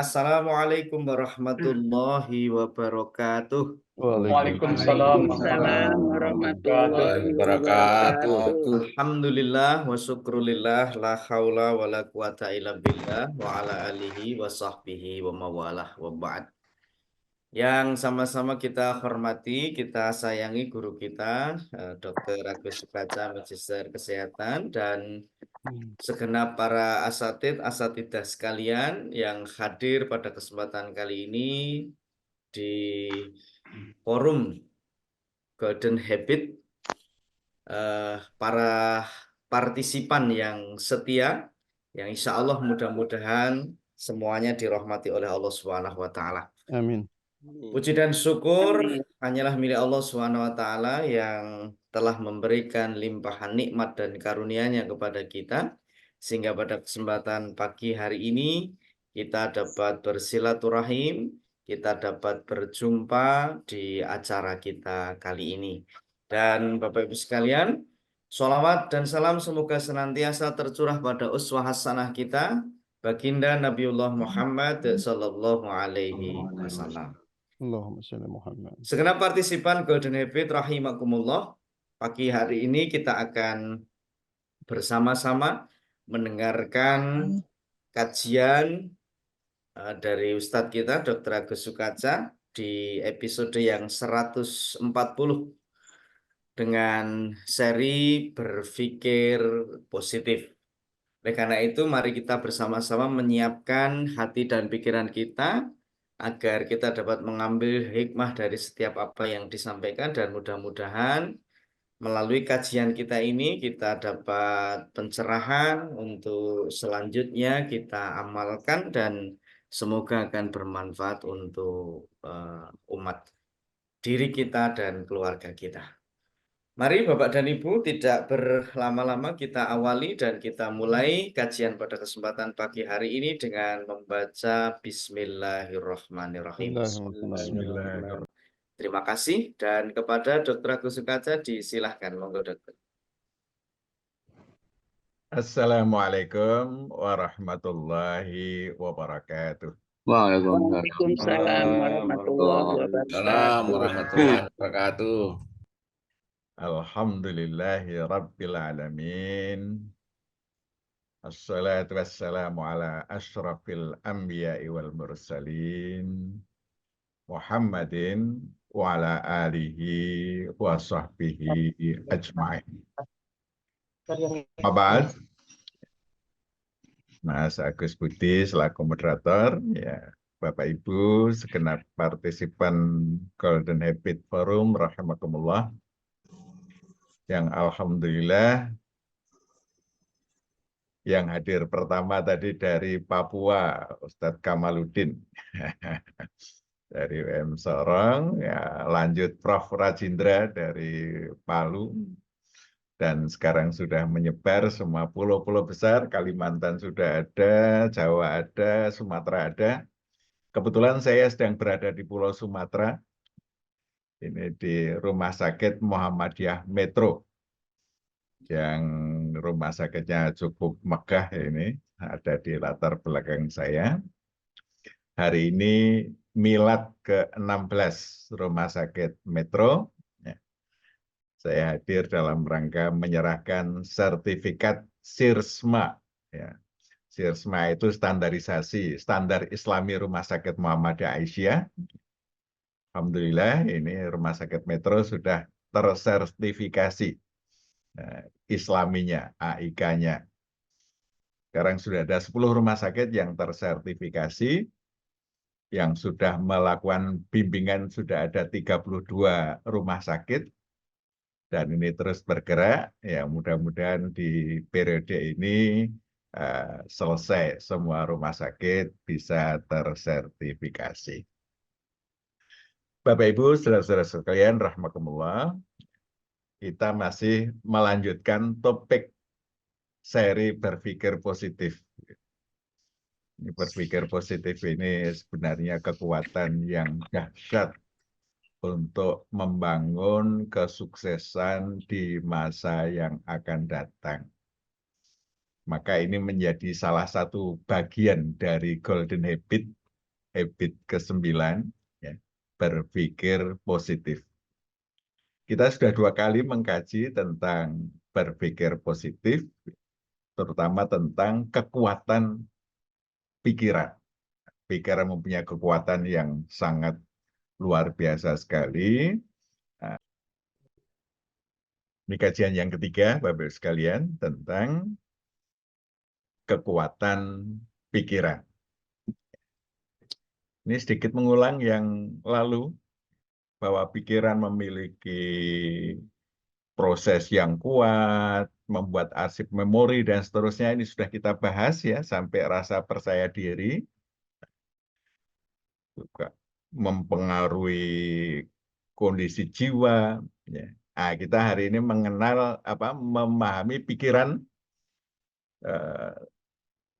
Assalamualaikum warahmatullahi wabarakatuh. Waalaikumsalam Waalaikumsalam warahmatullahi wabarakatuh. wabarakatuh. Alhamdulillah wa syukrulillah la haula wa la quwata illa billah wa ala alihi wa sahbihi wa mawalah wa ba'd. Yang sama-sama kita hormati, kita sayangi guru kita, Dr. Agus Sukaca, Magister Kesehatan, dan segenap para asatidah sekalian yang hadir pada kesempatan kali ini di forum Golden Habit, para partisipan yang setia, yang insya Allah mudah-mudahan semuanya dirahmati oleh Allah Subhanahu wa Ta'ala. Amin. Puji dan syukur Amin. hanyalah milik Allah Subhanahu wa Ta'ala yang telah memberikan limpahan nikmat dan karunia-Nya kepada kita, sehingga pada kesempatan pagi hari ini kita dapat bersilaturahim, kita dapat berjumpa di acara kita kali ini. Dan Bapak Ibu sekalian, sholawat dan salam semoga senantiasa tercurah pada uswah hasanah kita, baginda Nabiullah Muhammad sallallahu alaihi wasallam. Allahumma sholli Muhammad. Segenap partisipan Golden Habit rahimakumullah, pagi hari ini kita akan bersama-sama mendengarkan kajian dari Ustadz kita Dr. Agus Sukaca di episode yang 140 dengan seri berpikir positif. Oleh karena itu, mari kita bersama-sama menyiapkan hati dan pikiran kita agar kita dapat mengambil hikmah dari setiap apa yang disampaikan, dan mudah-mudahan melalui kajian kita ini kita dapat pencerahan untuk selanjutnya kita amalkan dan semoga akan bermanfaat untuk umat, diri kita dan keluarga kita. Mari Bapak dan Ibu, tidak berlama-lama kita awali dan kita mulai kajian pada kesempatan pagi hari ini dengan membaca Bismillahirrahmanirrahim. Bismillahirrahmanirrahim. Terima kasih, dan kepada Dr. Agus Sukaca disilahkan, monggo Dokter. Assalamualaikum warahmatullahi wabarakatuh. Waalaikumsalam warahmatullahi Waalaikumsalam warahmatullahi wabarakatuh. Alhamdulillahi rabbil alamin. Assalatu wassalamu ala ashrafil anbiya'i wal mursalin. Muhammadin wa ala alihi wa sahbihi ajma'in. Mabad, Mas Agus Budi selaku moderator, ya, Bapak Ibu, segenap partisipan Golden Habit Forum, rahimakumullah, yang alhamdulillah yang hadir pertama tadi dari Papua, Ustadz Kamaluddin, dari UM Sorong, ya, lanjut Prof. Rajindra dari Palu, dan sekarang sudah menyebar semua pulau-pulau besar, Kalimantan sudah ada, Jawa ada, Sumatera ada. Kebetulan saya sedang berada di Pulau Sumatera, ini di Rumah Sakit Muhammadiyah Metro, yang rumah sakitnya cukup megah ini, ada di latar belakang saya. Hari ini milad ke-16 Rumah Sakit Metro. Saya hadir dalam rangka menyerahkan sertifikat SIRSMA. Ya. SIRSMA itu standarisasi, standar Islami Rumah Sakit Muhammadiyah Aisyah. Alhamdulillah ini Rumah Sakit Metro sudah tersertifikasi Islaminya, AIK-nya. Sekarang sudah ada 10 rumah sakit yang tersertifikasi, yang sudah melakukan bimbingan sudah ada 32 rumah sakit, dan ini terus bergerak, ya mudah-mudahan di periode ini selesai semua rumah sakit bisa tersertifikasi. Bapak Ibu, saudara-saudara sekalian, rahmatullah, kita masih melanjutkan topik seri berpikir positif. Berpikir positif ini sebenarnya kekuatan yang dahsyat untuk membangun kesuksesan di masa yang akan datang. Maka ini menjadi salah satu bagian dari Golden Habit habit ke-9, ya, berpikir positif. Kita sudah 2 kali mengkaji tentang berpikir positif, terutama tentang kekuatan pikiran. Pikiran mempunyai kekuatan yang sangat luar biasa sekali. Nah, ini kajian yang ketiga, Bapak-Ibu sekalian, tentang kekuatan pikiran. Ini sedikit mengulang yang lalu, bahwa pikiran memiliki proses yang kuat, membuat arsip memori, dan seterusnya. Ini sudah kita bahas ya, sampai rasa percaya diri. Juga mempengaruhi kondisi jiwa. Ya. Nah, kita hari ini memahami pikiran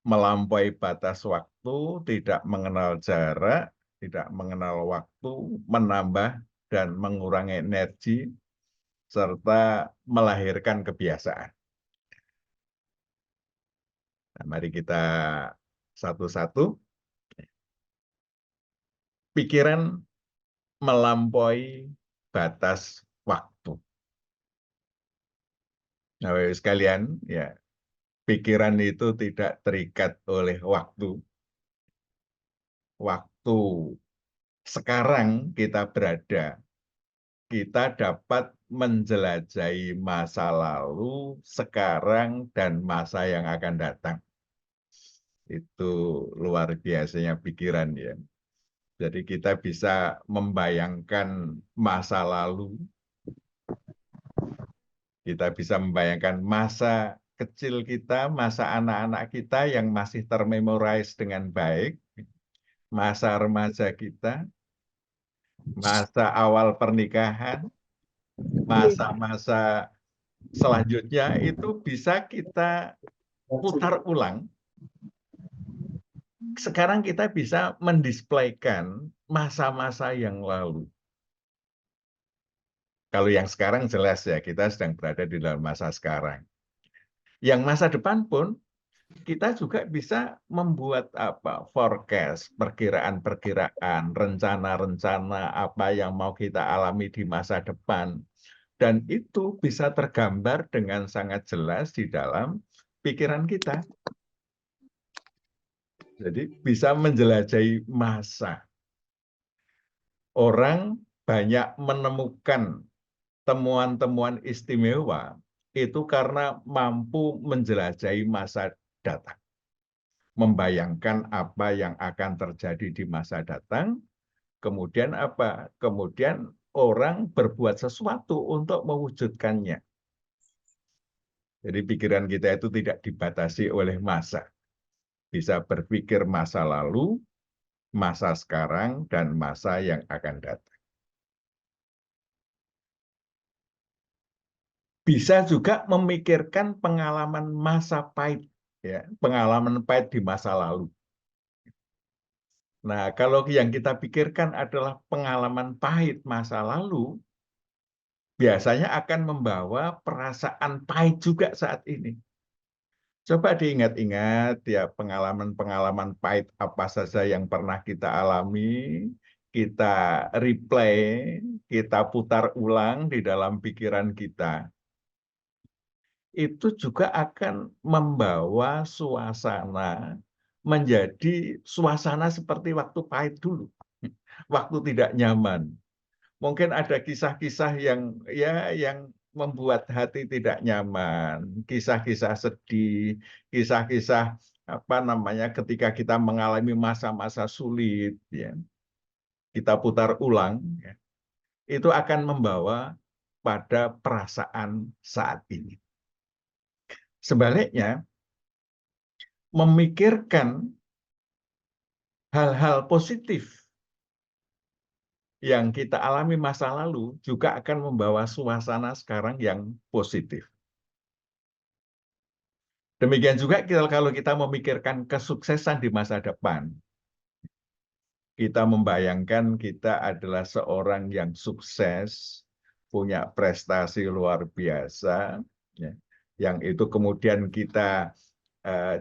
melampaui batas waktu, tidak mengenal jarak, tidak mengenal waktu, menambah dan mengurangi energi, serta melahirkan kebiasaan. Nah, mari kita satu-satu. Pikiran melampaui batas waktu. Nah, Bapak sekalian, ya, pikiran itu tidak terikat oleh waktu. Waktu sekarang kita berada, kita dapat menjelajahi masa lalu, sekarang, dan masa yang akan datang. Itu luar biasanya pikiran ya. Jadi kita bisa membayangkan masa lalu, kita bisa membayangkan masa kecil kita, masa anak-anak kita yang masih termemorize dengan baik, masa remaja kita, masa awal pernikahan, masa-masa selanjutnya itu bisa kita putar ulang. Sekarang kita bisa mendisplaykan masa-masa yang lalu. Kalau yang sekarang jelas ya, kita sedang berada di dalam masa sekarang. Yang masa depan pun kita juga bisa membuat forecast, perkiraan-perkiraan, rencana-rencana apa yang mau kita alami di masa depan. Dan itu bisa tergambar dengan sangat jelas di dalam pikiran kita. Jadi bisa menjelajahi masa. Orang banyak menemukan temuan-temuan istimewa itu karena mampu menjelajahi masa datang. Membayangkan apa yang akan terjadi di masa datang, kemudian apa? Kemudian orang berbuat sesuatu untuk mewujudkannya. Jadi pikiran kita itu tidak dibatasi oleh masa. Bisa berpikir masa lalu, masa sekarang, dan masa yang akan datang. Bisa juga memikirkan pengalaman masa pahit, ya, pengalaman pahit di masa lalu. Nah, kalau yang kita pikirkan adalah pengalaman pahit masa lalu, biasanya akan membawa perasaan pahit juga saat ini. Coba diingat-ingat ya, pengalaman-pengalaman pahit apa saja yang pernah kita alami, kita replay, kita putar ulang di dalam pikiran kita. Itu juga akan membawa suasana menjadi suasana seperti waktu pahit dulu, waktu tidak nyaman. Mungkin ada kisah-kisah yang membuat hati tidak nyaman, kisah-kisah sedih, kisah-kisah ketika kita mengalami masa-masa sulit, ya. Kita putar ulang, ya. Itu akan membawa pada perasaan saat ini. Sebaliknya, memikirkan hal-hal positif yang kita alami masa lalu juga akan membawa suasana sekarang yang positif. Demikian juga kalau kita memikirkan kesuksesan di masa depan, kita membayangkan kita adalah seorang yang sukses, punya prestasi luar biasa, ya, yang itu kemudian kita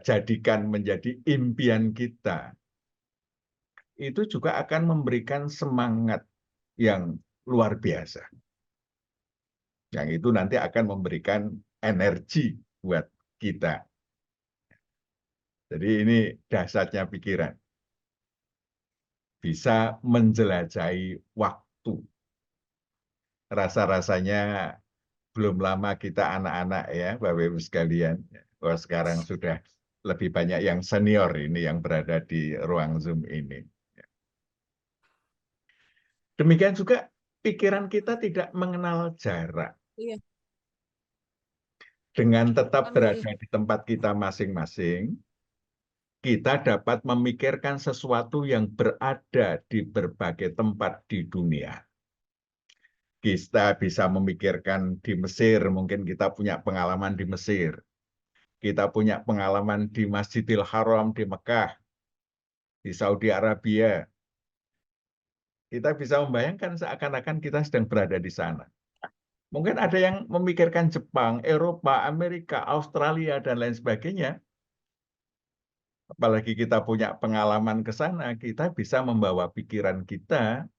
jadikan menjadi impian kita. itu juga akan memberikan semangat yang luar biasa. Yang itu nanti akan memberikan energi buat kita. Jadi ini dahsyatnya pikiran. Bisa menjelajahi waktu. Rasa-rasanya belum lama kita anak-anak ya, Bapak Ibu sekalian. Wah, sekarang sudah lebih banyak yang senior ini yang berada di ruang Zoom ini. Demikian juga pikiran kita tidak mengenal jarak. Iya. Dengan tetap Amin. berada di tempat kita masing-masing, kita dapat memikirkan sesuatu yang berada di berbagai tempat di dunia. Kita bisa memikirkan di Mesir, mungkin kita punya pengalaman di Mesir. Kita punya pengalaman di Masjidil Haram di Mekah, di Saudi Arabia. Kita bisa membayangkan seakan-akan kita sedang berada di sana. Mungkin ada yang memikirkan Jepang, Eropa, Amerika, Australia, dan lain sebagainya. Apalagi kita punya pengalaman ke sana, kita bisa membawa pikiran kita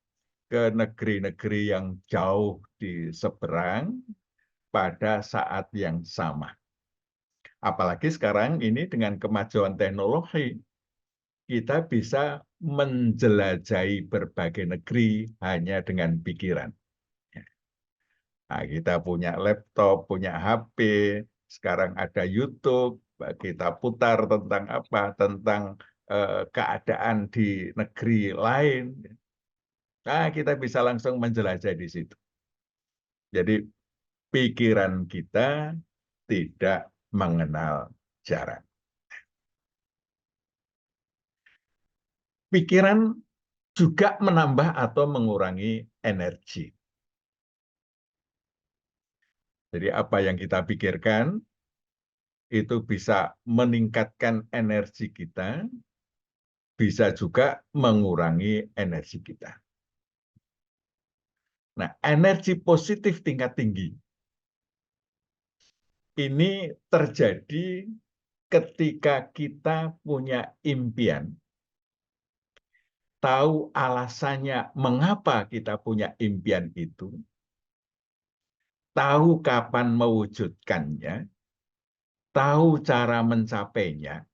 ke negeri-negeri yang jauh di seberang pada saat yang sama. Apalagi sekarang ini dengan kemajuan teknologi, kita bisa menjelajahi berbagai negeri hanya dengan pikiran. Nah, kita punya laptop, punya HP, sekarang ada YouTube, kita putar tentang apa, tentang keadaan di negeri lain. Nah, kita bisa langsung menjelajah di situ. Jadi, pikiran kita tidak mengenal jarak. Pikiran juga menambah atau mengurangi energi. Jadi apa yang kita pikirkan itu bisa meningkatkan energi kita, bisa juga mengurangi energi kita. Nah, energi positif tingkat tinggi ini terjadi ketika kita punya impian, tahu alasannya mengapa kita punya impian itu, tahu kapan mewujudkannya, tahu cara mencapainya,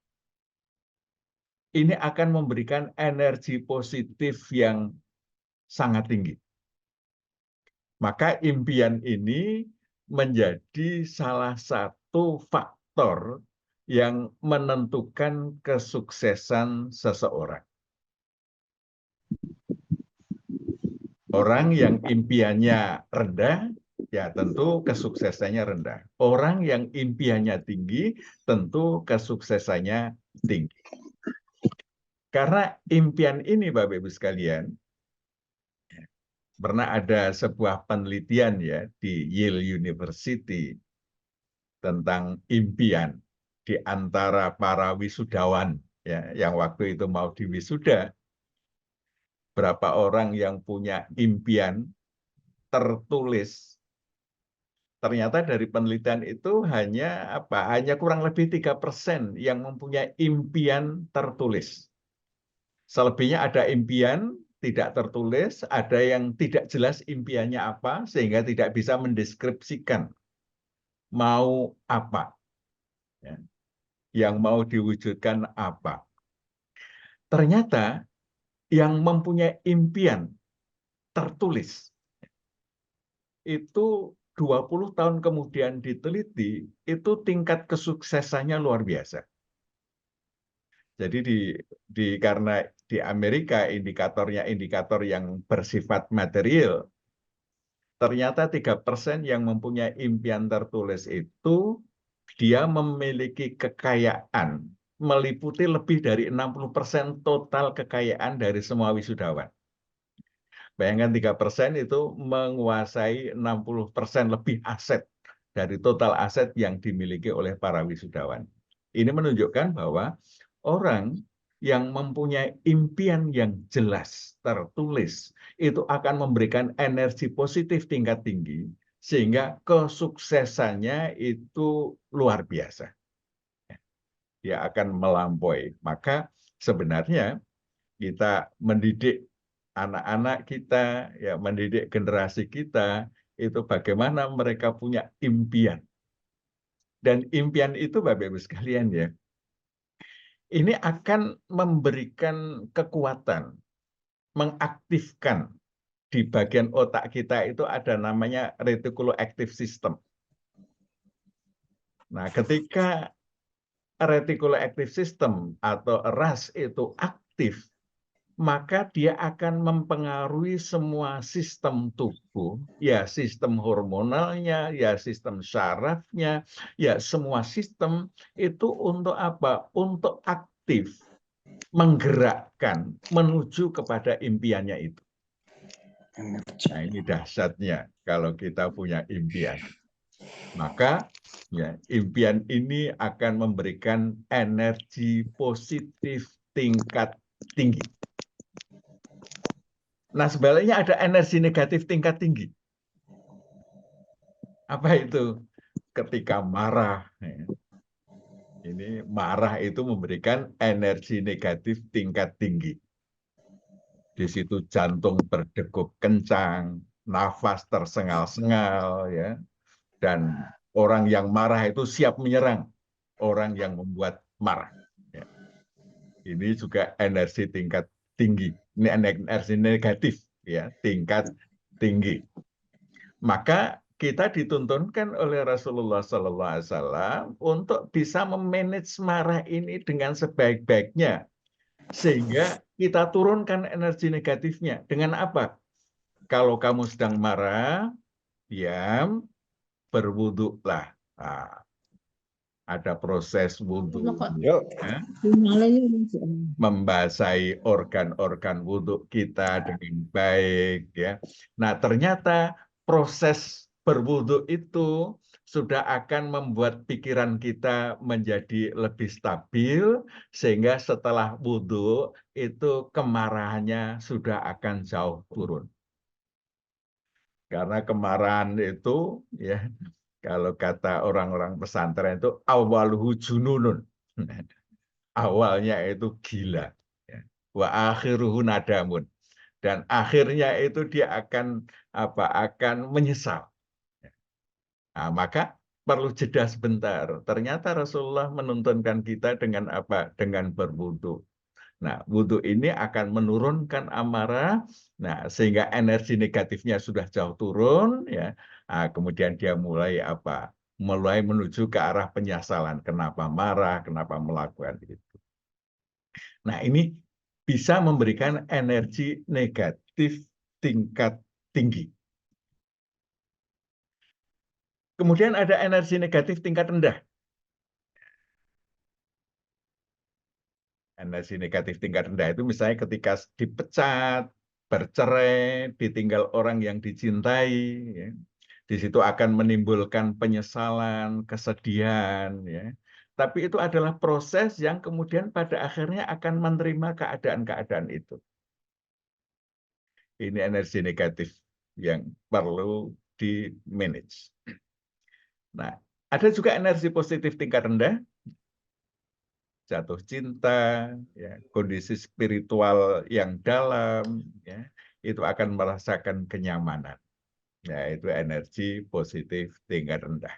ini akan memberikan energi positif yang sangat tinggi. Maka impian ini menjadi salah satu faktor yang menentukan kesuksesan seseorang. Orang yang impiannya rendah, ya tentu kesuksesannya rendah. Orang yang impiannya tinggi, tentu kesuksesannya tinggi. Karena impian ini, Bapak Ibu sekalian, pernah ada sebuah penelitian ya di Yale University tentang impian di antara para wisudawan ya yang waktu itu mau diwisuda. Berapa orang yang punya impian tertulis? Ternyata dari penelitian itu hanya kurang lebih 3% yang mempunyai impian tertulis. Selebihnya ada impian tidak tertulis, ada yang tidak jelas impiannya apa, sehingga tidak bisa mendeskripsikan mau apa, ya, yang mau diwujudkan apa. Ternyata yang mempunyai impian tertulis, itu 20 tahun kemudian diteliti, itu tingkat kesuksesannya luar biasa. Jadi karena di Amerika indikatornya indikator yang bersifat material, ternyata 3% yang mempunyai impian tertulis itu dia memiliki kekayaan meliputi lebih dari 60% total kekayaan dari semua wisudawan. Bayangkan 3% itu menguasai 60% lebih aset dari total aset yang dimiliki oleh para wisudawan. Ini menunjukkan bahwa orang yang mempunyai impian yang jelas, tertulis, itu akan memberikan energi positif tingkat tinggi, sehingga kesuksesannya itu luar biasa. Dia akan melampaui. Maka sebenarnya kita mendidik anak-anak kita, ya mendidik generasi kita, itu bagaimana mereka punya impian. Dan impian itu Bapak Ibu sekalian ya, ini akan memberikan kekuatan, mengaktifkan di bagian otak kita itu ada namanya reticuloactive system. Nah, ketika reticuloactive system atau RAS itu aktif, maka dia akan mempengaruhi semua sistem tubuh, ya sistem hormonalnya, ya sistem syarafnya, ya semua sistem itu untuk apa? Untuk aktif, menggerakkan, menuju kepada impiannya itu. Nah, ini dahsyatnya kalau kita punya impian. Maka ya, impian ini akan memberikan energi positif tingkat tinggi. Nah, sebaliknya ada energi negatif tingkat tinggi. Apa itu? Ketika marah. Ya. Ini marah itu memberikan energi negatif tingkat tinggi. Di situ jantung berdegup kencang, nafas tersengal-sengal, ya. Dan orang yang marah itu siap menyerang orang yang membuat marah. Ya. Ini juga energi tingkat tinggi. Ini energi negatif, ya, tingkat tinggi. Maka kita dituntunkan oleh Rasulullah SAW untuk bisa memanage marah ini dengan sebaik-baiknya, sehingga kita turunkan energi negatifnya. Dengan apa? Kalau kamu sedang marah, diam, berwuduklah. Nah, ada proses wudhu, ya. Membasahi organ-organ wudhu kita dengan baik, ya. Nah, ternyata proses berwudhu itu sudah akan membuat pikiran kita menjadi lebih stabil, sehingga setelah wudhu itu kemarahannya sudah akan jauh turun. Karena kemarahan itu, ya, kalau kata orang-orang pesantren itu awaluhu jununun. Awalnya itu gila. Ya. Wa akhiruhu nadamun. Dan akhirnya itu dia akan akan menyesal. Nah, maka perlu jeda sebentar. Ternyata Rasulullah menuntunkan kita dengan apa? Dengan berwudu. Nah, wudu ini akan menurunkan amarah, nah sehingga energi negatifnya sudah jauh turun, ya. Nah, kemudian dia mulai mulai menuju ke arah penyesalan. Kenapa marah? Kenapa melakukan itu? Nah, ini bisa memberikan energi negatif tingkat tinggi. Kemudian ada energi negatif tingkat rendah. Energi negatif tingkat rendah itu misalnya ketika dipecat, bercerai, ditinggal orang yang dicintai, ya. Di situ akan menimbulkan penyesalan, kesedihan, ya. Tapi itu adalah proses yang kemudian pada akhirnya akan menerima keadaan-keadaan itu. Ini energi negatif yang perlu di-manage. Nah, ada juga energi positif tingkat rendah, jatuh cinta, ya, kondisi spiritual yang dalam, ya, itu akan merasakan kenyamanan. Ya, itu energi positif tingkat rendah.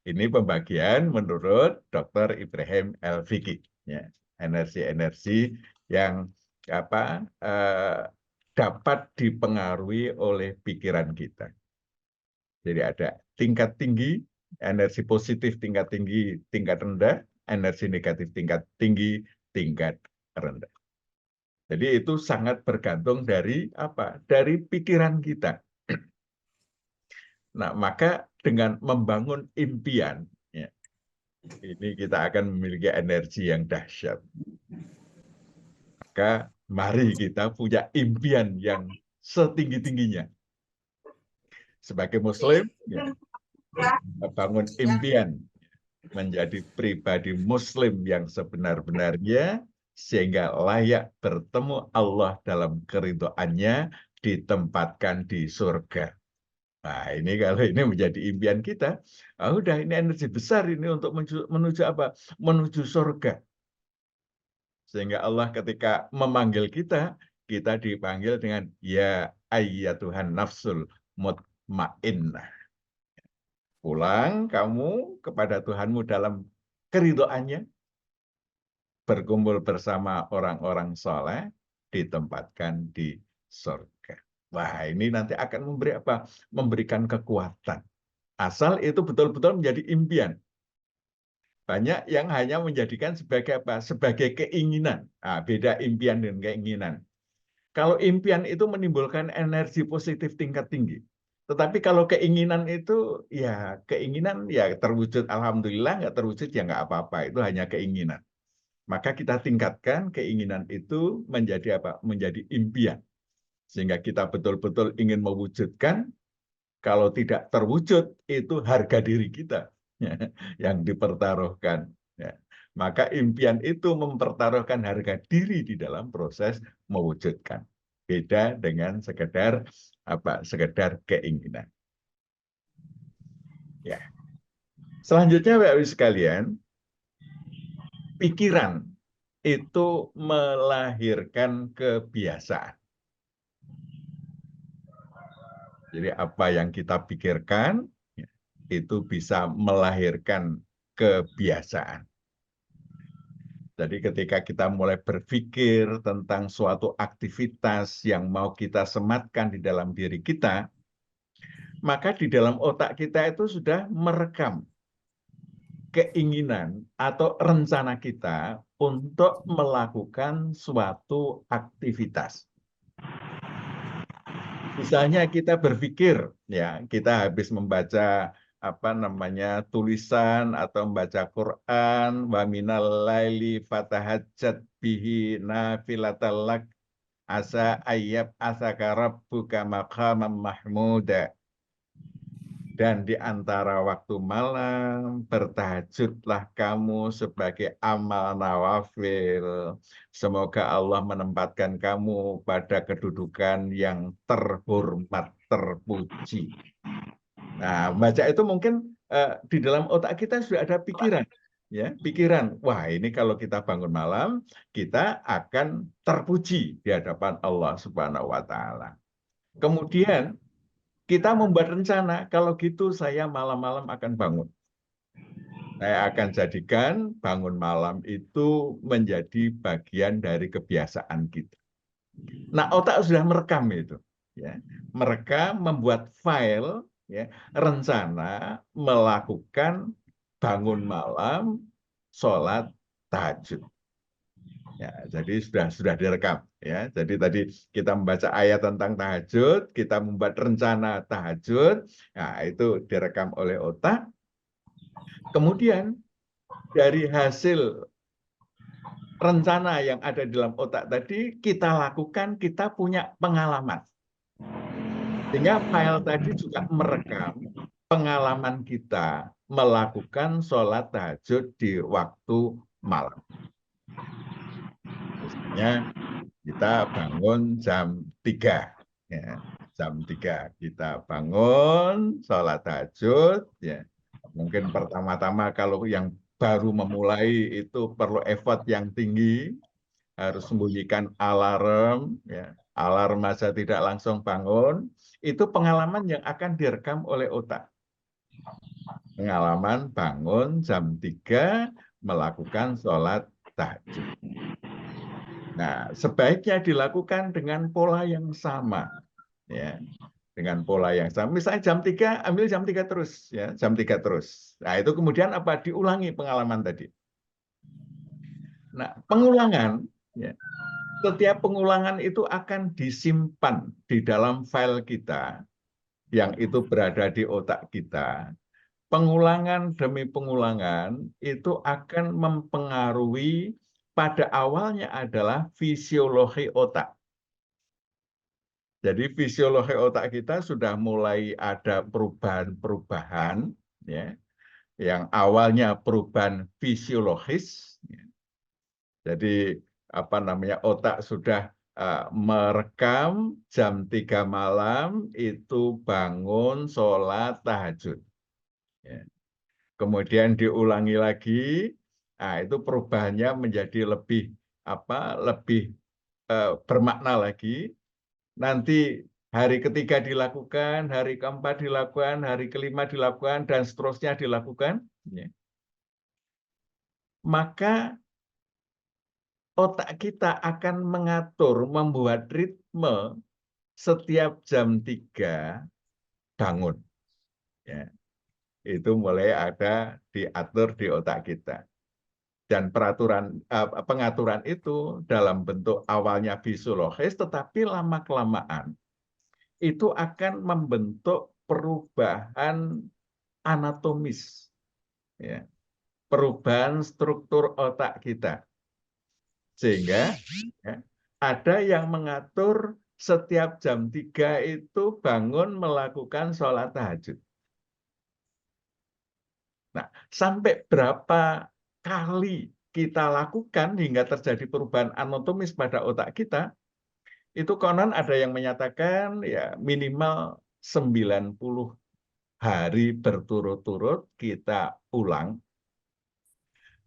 Ini pembagian menurut Dr. Ibrahim El-Fiqi. Ya, energi-energi yang dapat dipengaruhi oleh pikiran kita. Jadi ada tingkat tinggi, energi positif tingkat tinggi, tingkat rendah, energi negatif tingkat tinggi, tingkat rendah. Jadi itu sangat bergantung dari Dari pikiran kita. Nah, maka dengan membangun impian, ya, ini kita akan memiliki energi yang dahsyat. Maka mari kita punya impian yang setinggi-tingginya. Sebagai Muslim, ya, bangun impian menjadi pribadi Muslim yang sebenar-benarnya, sehingga layak bertemu Allah dalam keridhaannya, ditempatkan di surga. Nah, ini kalau ini menjadi impian kita, udah ini energi besar ini untuk menuju apa? Menuju surga. Sehingga Allah ketika memanggil kita dipanggil dengan ya ayyatuhan nafsul mutmainnah. Pulang kamu kepada Tuhanmu dalam keridhoannya, berkumpul bersama orang-orang soleh, ditempatkan di surga. Wah, ini nanti akan memberi apa? Memberikan kekuatan. Asal itu betul-betul menjadi impian. Banyak yang hanya menjadikan sebagai apa? Sebagai keinginan. Nah, beda impian dan keinginan. Kalau impian itu menimbulkan energi positif tingkat tinggi. Tetapi kalau keinginan itu, ya keinginan ya terwujud. Alhamdulillah, nggak terwujud ya nggak apa-apa. Itu hanya keinginan. Maka kita tingkatkan keinginan itu menjadi apa? Menjadi impian. Sehingga kita betul-betul ingin mewujudkan. Kalau tidak terwujud, itu harga diri kita yang dipertaruhkan. Ya. Maka impian itu mempertaruhkan harga diri di dalam proses mewujudkan. Beda dengan sekedar apa? Sekedar keinginan. Ya. Selanjutnya, Bapak Ibu sekalian, pikiran itu melahirkan kebiasaan. Jadi apa yang kita pikirkan itu bisa melahirkan kebiasaan. Jadi ketika kita mulai berpikir tentang suatu aktivitas yang mau kita sematkan di dalam diri kita, maka di dalam otak kita itu sudah merekam keinginan atau rencana kita untuk melakukan suatu aktivitas. Misalnya kita berpikir, ya kita habis membaca tulisan atau membaca Quran, wa minal laili fatahajjat bihi nafilatal lak asa ayyab asaka rabbuka maqaman mahmuda. Dan di antara waktu malam bertahajudlah kamu sebagai amal nawafil. Semoga Allah menempatkan kamu pada kedudukan yang terhormat, terpuji. Nah, baca itu mungkin di dalam otak kita sudah ada pikiran, ya, pikiran. Wah, ini kalau kita bangun malam, kita akan terpuji di hadapan Allah Subhanahu wa taala. Kemudian kita membuat rencana, kalau gitu saya malam-malam akan bangun. Saya akan jadikan bangun malam itu menjadi bagian dari kebiasaan kita. Nah, otak sudah merekam itu, ya, merekam, membuat file, ya, rencana melakukan bangun malam, sholat tahajud. Ya, jadi sudah direkam, ya. Jadi tadi kita membaca ayat tentang tahajud, kita membuat rencana tahajud, nah itu direkam oleh otak. Kemudian dari hasil rencana yang ada di dalam otak tadi kita lakukan, kita punya pengalaman. Sehingga file tadi juga merekam pengalaman kita melakukan sholat tahajud di waktu malam. Misalnya kita bangun jam 3, ya, jam 3 kita bangun sholat tahajud, ya. Mungkin pertama-tama kalau yang baru memulai itu perlu effort yang tinggi, harus sembunyikan alarm, ya. Alarm saja tidak langsung bangun, itu pengalaman yang akan direkam oleh otak. Pengalaman bangun jam 3 melakukan sholat tahajud. Nah, sebaiknya dilakukan dengan pola yang sama, ya, dengan pola yang sama. Misalnya jam 3, ambil jam 3 terus, ya, jam 3 terus. Nah, itu kemudian apa? Diulangi pengalaman tadi. Nah, pengulangan, ya, setiap pengulangan itu akan disimpan di dalam file kita, yang itu berada di otak kita. Pengulangan demi pengulangan itu akan mempengaruhi, pada awalnya adalah fisiologi otak. Jadi fisiologi otak kita sudah mulai ada perubahan-perubahan, ya, yang awalnya perubahan fisiologis. Ya. Jadi otak sudah merekam jam 3 malam itu bangun sholat tahajud. Ya. Kemudian diulangi lagi. Nah, itu perubahannya menjadi lebih lebih bermakna lagi. Nanti hari ketiga dilakukan, hari keempat dilakukan, hari kelima dilakukan, dan seterusnya dilakukan, ya. Maka otak kita akan mengatur, membuat ritme setiap jam 3 bangun. Ya. Itu mulai ada diatur di otak kita. Dan pengaturan itu dalam bentuk awalnya fisiologis, tetapi lama-kelamaan itu akan membentuk perubahan anatomis, ya, perubahan struktur otak kita. Sehingga ya, ada yang mengatur setiap jam 3 itu bangun melakukan sholat tahajud. Nah, sampai berapa kali kita lakukan hingga terjadi perubahan anatomis pada otak kita, itu konon ada yang menyatakan ya minimal 90 hari berturut-turut kita ulang.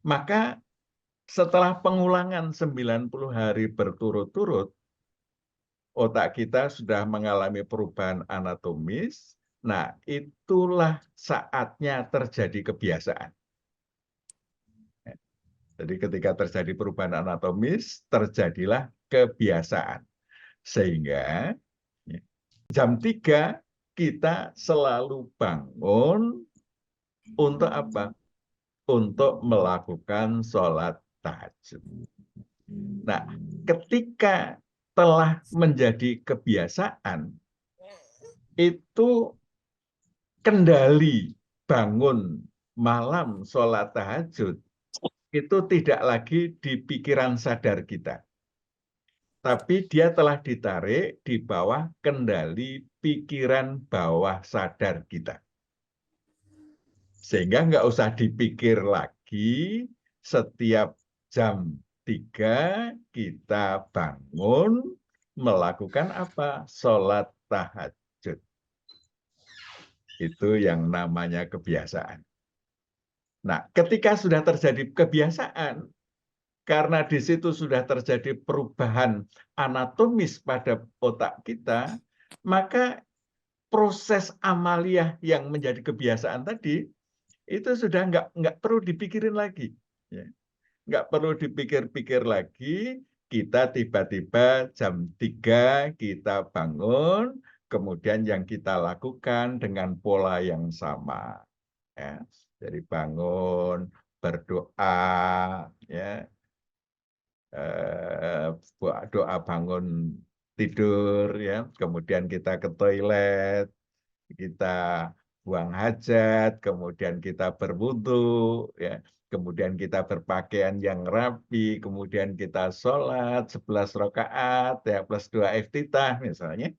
Maka setelah pengulangan 90 hari berturut-turut, otak kita sudah mengalami perubahan anatomis. Nah, itulah saatnya terjadi kebiasaan. Jadi ketika terjadi perubahan anatomis, terjadilah kebiasaan. Sehingga jam 3 kita selalu bangun untuk apa? Untuk melakukan sholat tahajud. Nah, ketika telah menjadi kebiasaan, itu kendali bangun malam sholat tahajud itu tidak lagi di pikiran sadar kita. Tapi dia telah ditarik di bawah kendali pikiran bawah sadar kita. Sehingga nggak usah dipikir lagi, setiap jam 3 kita bangun melakukan apa? Sholat tahajud. Itu yang namanya kebiasaan. Nah, ketika sudah terjadi kebiasaan, karena di situ sudah terjadi perubahan anatomis pada otak kita, maka proses amaliyah yang menjadi kebiasaan tadi, itu sudah nggak perlu dipikirin lagi. Ya. Nggak perlu dipikir-pikir lagi, kita tiba-tiba jam 3 kita bangun, kemudian yang kita lakukan dengan pola yang sama. Ya. Jadi bangun, berdoa, ya, doa bangun tidur, ya, kemudian kita ke toilet, kita buang hajat, kemudian kita berwudu, ya, kemudian kita berpakaian yang rapi, kemudian kita sholat 11 rakaat, ya, plus 2 iftitah misalnya.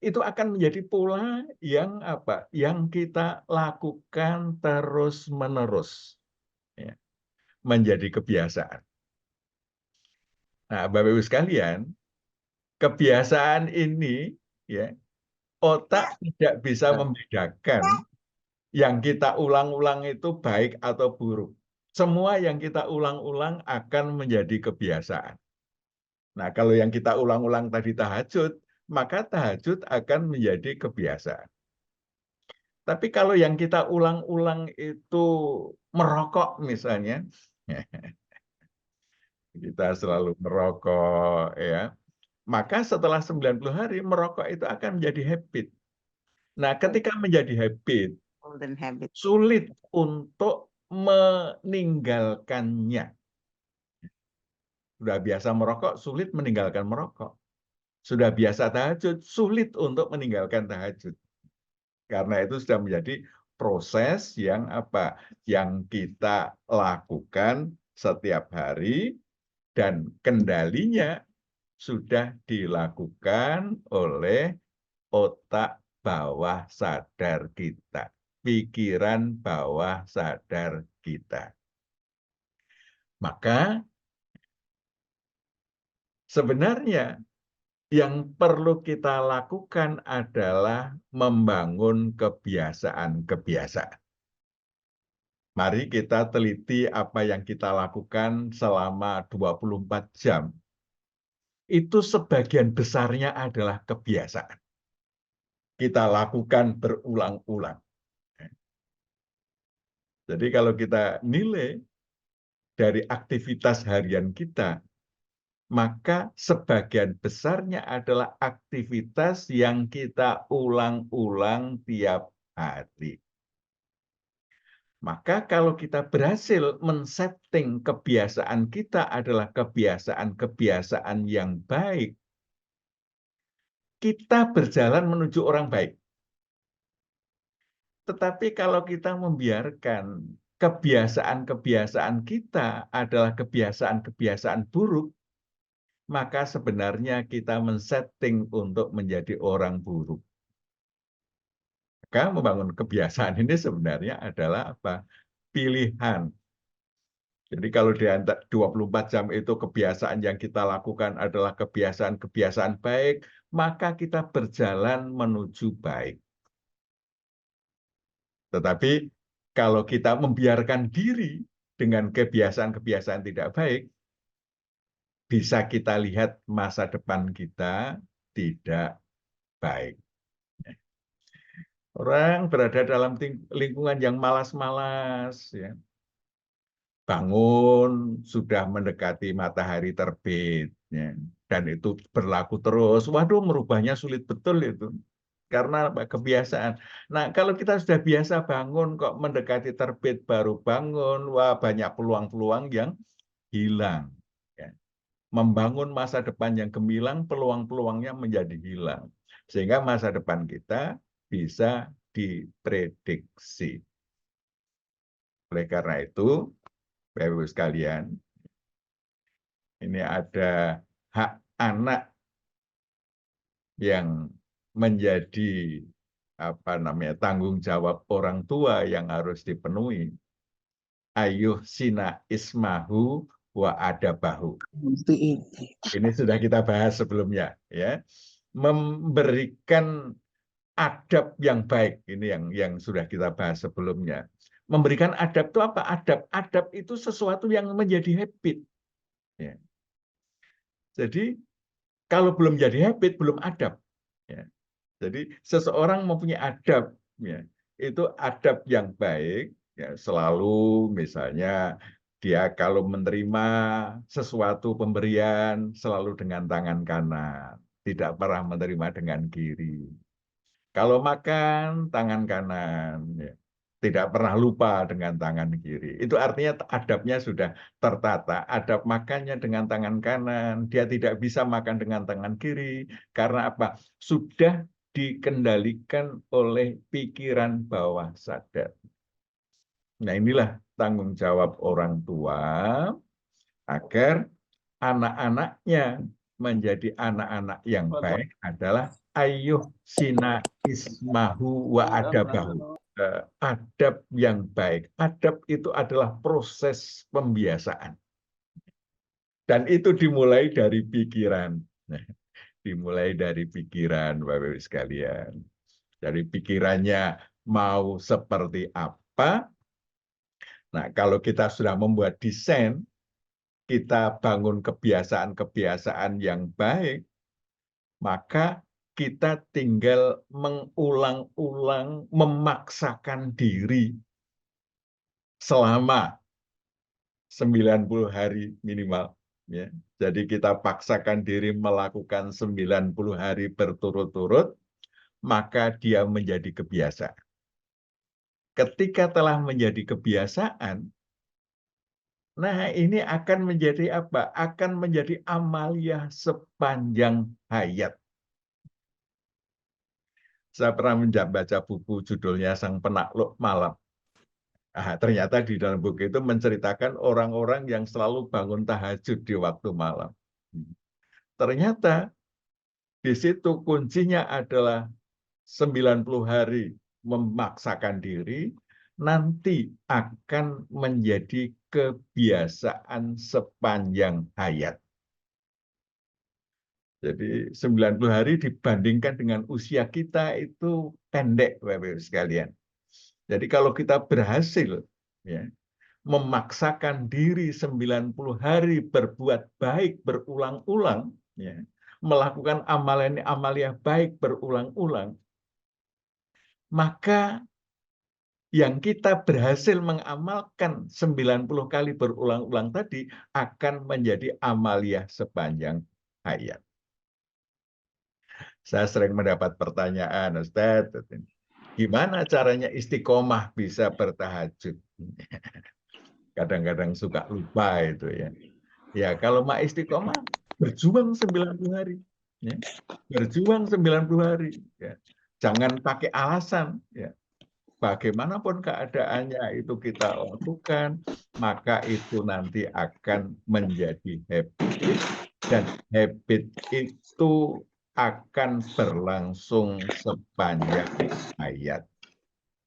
Itu akan menjadi pola yang apa? Yang kita lakukan terus-menerus, ya, menjadi kebiasaan. Nah, Bapak Ibu sekalian, kebiasaan ini, ya, otak tidak bisa membedakan yang kita ulang-ulang itu baik atau buruk. Semua yang kita ulang-ulang akan menjadi kebiasaan. Nah, kalau yang kita ulang-ulang tadi tahajud, maka tahajud akan menjadi kebiasaan. Tapi kalau yang kita ulang-ulang itu merokok misalnya, kita selalu merokok, ya, maka setelah 90 hari merokok itu akan menjadi habit. Nah, ketika menjadi habit, sulit untuk meninggalkannya. Sudah biasa merokok, sulit meninggalkan merokok. Sudah biasa tahajud, sulit untuk meninggalkan tahajud. Karena itu sudah menjadi proses yang apa? Yang kita lakukan setiap hari dan kendalinya sudah dilakukan oleh otak bawah sadar kita, pikiran bawah sadar kita. Maka sebenarnya yang perlu kita lakukan adalah membangun kebiasaan-kebiasaan. Mari kita teliti apa yang kita lakukan selama 24 jam. Itu sebagian besarnya adalah kebiasaan. Kita lakukan berulang-ulang. Jadi kalau kita nilai dari aktivitas harian kita, maka sebagian besarnya adalah aktivitas yang kita ulang-ulang tiap hari. Maka kalau kita berhasil men-setting kebiasaan kita adalah kebiasaan-kebiasaan yang baik, kita berjalan menuju orang baik. Tetapi kalau kita membiarkan kebiasaan-kebiasaan kita adalah kebiasaan-kebiasaan buruk, maka sebenarnya kita men-setting untuk menjadi orang buruk. Maka membangun kebiasaan ini sebenarnya adalah apa? Pilihan. Jadi kalau di antara 24 jam itu kebiasaan yang kita lakukan adalah kebiasaan-kebiasaan baik, maka kita berjalan menuju baik. Tetapi kalau kita membiarkan diri dengan kebiasaan-kebiasaan tidak baik, bisa kita lihat masa depan kita tidak baik. Orang berada dalam lingkungan yang malas-malas, ya. Bangun sudah mendekati matahari terbit, ya. Dan itu berlaku terus. Waduh, merubahnya sulit betul itu. Karena kebiasaan. Nah, kalau kita sudah biasa bangun kok mendekati terbit baru bangun, wah banyak peluang-peluang yang hilang. Ya. Membangun masa depan yang gemilang, peluang-peluangnya menjadi hilang. Sehingga masa depan kita bisa diprediksi. Oleh karena itu, Bapak Ibu sekalian, ini ada hak anak yang menjadi tanggung jawab orang tua yang harus dipenuhi. Ayuh sina ismahu wa adabahu. Ini sudah kita bahas sebelumnya, ya. Memberikan adab yang baik, ini yang sudah kita bahas sebelumnya. Memberikan adab itu apa? Adab itu sesuatu yang menjadi habit. Ya. Jadi kalau belum jadi habit, belum adab. Ya. Jadi seseorang mempunyai adab, ya, itu adab yang baik, ya, selalu misalnya dia kalau menerima sesuatu pemberian selalu dengan tangan kanan, tidak pernah menerima dengan kiri. Kalau makan tangan kanan, ya, tidak pernah lupa dengan tangan kiri. Itu artinya adabnya sudah tertata. Adab makannya dengan tangan kanan, dia tidak bisa makan dengan tangan kiri. Karena apa? Sudah dikendalikan oleh pikiran bawah sadar. Nah, inilah tanggung jawab orang tua agar anak-anaknya menjadi anak-anak yang baik adalah ayuh sina ismahu wa adabahu. Adab yang baik. Adab itu adalah proses pembiasaan. Dan itu dimulai dari pikiran. Dimulai dari pikiran, Bapak Ibu sekalian. Dari pikirannya mau seperti apa. Nah, kalau kita sudah membuat desain, kita bangun kebiasaan-kebiasaan yang baik, maka kita tinggal mengulang-ulang, memaksakan diri selama 90 hari minimal. Ya. Jadi kita paksakan diri melakukan 90 hari berturut-turut, maka dia menjadi kebiasaan. Ketika telah menjadi kebiasaan, nah ini akan menjadi apa? Akan menjadi amaliyah sepanjang hayat. Saya pernah membaca buku judulnya Sang Penakluk Malam. Ternyata di dalam buku itu menceritakan orang-orang yang selalu bangun tahajud di waktu malam. Ternyata di situ kuncinya adalah 90 hari memaksakan diri, nanti akan menjadi kebiasaan sepanjang hayat. Jadi 90 hari dibandingkan dengan usia kita itu pendek, Bapak Ibu sekalian. Jadi kalau kita berhasil ya, memaksakan diri 90 hari berbuat baik berulang-ulang, ya, melakukan amalia baik berulang-ulang, maka yang kita berhasil mengamalkan 90 kali berulang-ulang tadi akan menjadi amalia sepanjang hayat. Saya sering mendapat pertanyaan, Ustadz, gimana caranya istiqomah bisa bertahajud? Kadang-kadang suka lupa itu ya. Ya, kalau mau istiqomah, berjuang 90 hari. Ya. Berjuang 90 hari. Ya. Jangan pakai alasan. Ya. Bagaimanapun keadaannya itu kita lakukan, maka itu nanti akan menjadi habit, dan habit itu akan berlangsung sepanjang hayat.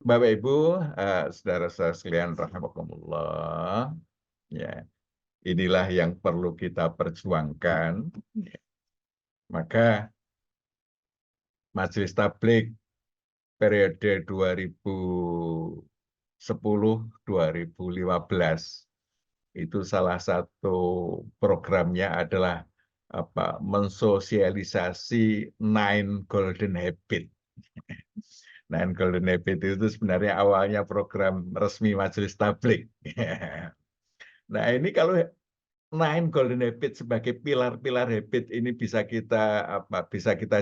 Bapak Ibu, saudara-saudara sekalian rahimakumullah, ya, inilah yang perlu kita perjuangkan. Maka Majelis Tabligh periode 2010-2015 itu salah satu programnya adalah mensosialisasi 9 Golden Habit. 9 Golden Habit itu sebenarnya awalnya program resmi Majelis Tabligh. Nah, ini kalau 9 Golden Habit sebagai pilar-pilar habit ini bisa kita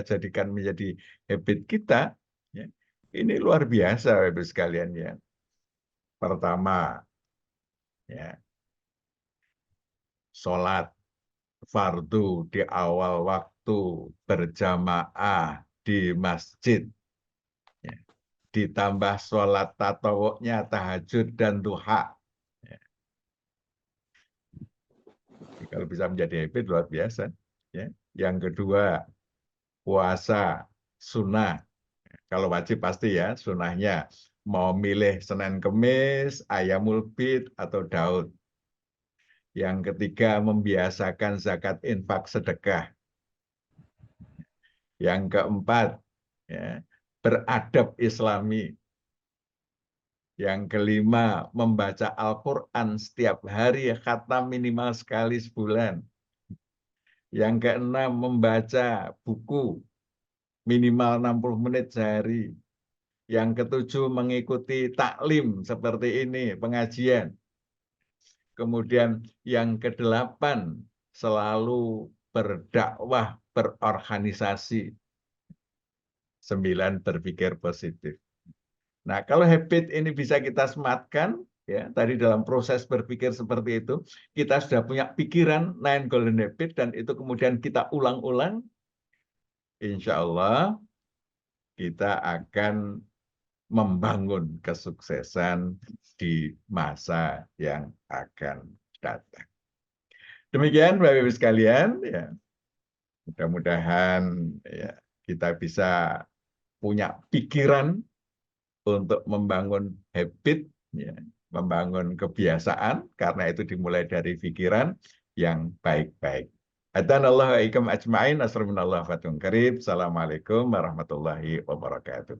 jadikan menjadi habit kita, ya. Ini luar biasa Bapak sekalian ya. Pertama, ya, sholat fardu di awal waktu berjamaah di masjid, ya. Ditambah sholat tatawuknya tahajud dan duha. Ya. Kalau bisa menjadi habit luar biasa. Ya. Yang kedua, puasa sunnah. Kalau wajib pasti ya, sunnahnya mau milih Senin Kemis, Ayamul Bid, atau Daud. Yang ketiga, membiasakan zakat infak sedekah. Yang keempat, ya, beradab Islami. Yang kelima, membaca Al-Quran setiap hari, khatam minimal sekali sebulan. Yang keenam, membaca buku minimal 60 menit sehari. Yang ketujuh, mengikuti taklim seperti ini, pengajian. Kemudian yang kedelapan, selalu berdakwah, berorganisasi. 9, berpikir positif. Nah, kalau habit ini bisa kita sematkan, ya, tadi dalam proses berpikir seperti itu, kita sudah punya pikiran 9 Golden Habit, dan itu kemudian kita ulang-ulang, insya Allah kita akan membangun kesuksesan di masa yang akan datang. Demikian Bapak Ibu sekalian, ya. Mudah-mudahan ya, kita bisa punya pikiran untuk membangun habit, ya, membangun kebiasaan, karena itu dimulai dari pikiran yang baik-baik. Hadanallahu aikum ajma'in, asrarunallahu fatun karib. Assalamualaikum warahmatullahi wabarakatuh.